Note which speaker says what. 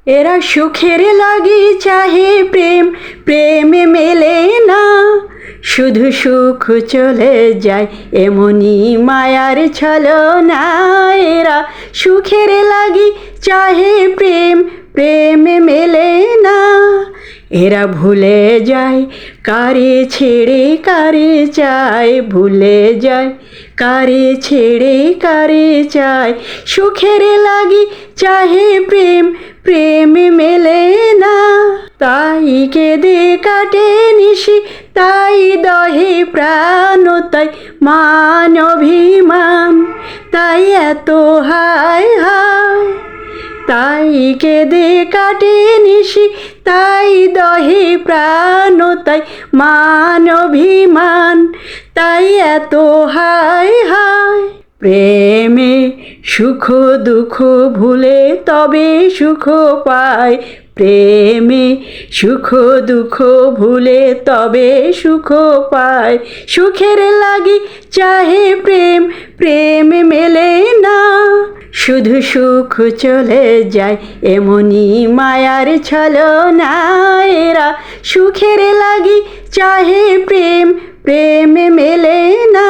Speaker 1: এরা সুখের লাগি চাহে প্রেম, প্রেমে মেলে না, শুধু সুখ চলে যায় এমনি মায়ার ছলনা। এরা সুখের লাগি চাহে প্রেম, প্রেমে মেলে না, এরা ভুলে যায় কারে ছেড়ে কারে চায়, ভুলে যায় কারে ছেড়ে কারে চায়। সুখের লাগি চাহে প্রেম, প্রেমে মেলে না, তাই কেঁদে কাটে নিশি, তাই দহে প্রাণ, তাই মান অভিমান, তাই এত হায় হায়। তাই কেঁদে কাটে নিশি, তাই দহে প্রাণ, তাই মান অভিমান, তাই এত হায় হায়। প্রেমে সুখ দুঃখ ভুলে তবে সুখ পায়, প্রেমে সুখ দুঃখ ভুলে তবে সুখ পায়। সুখের লাগি চাহে প্রেম, প্রেম মেলে না, শুধু সুখ চলে যায় এমনি মায়ার ছলনা। এরা সুখের লাগি চাহে প্রেম, প্রেম মেলে না,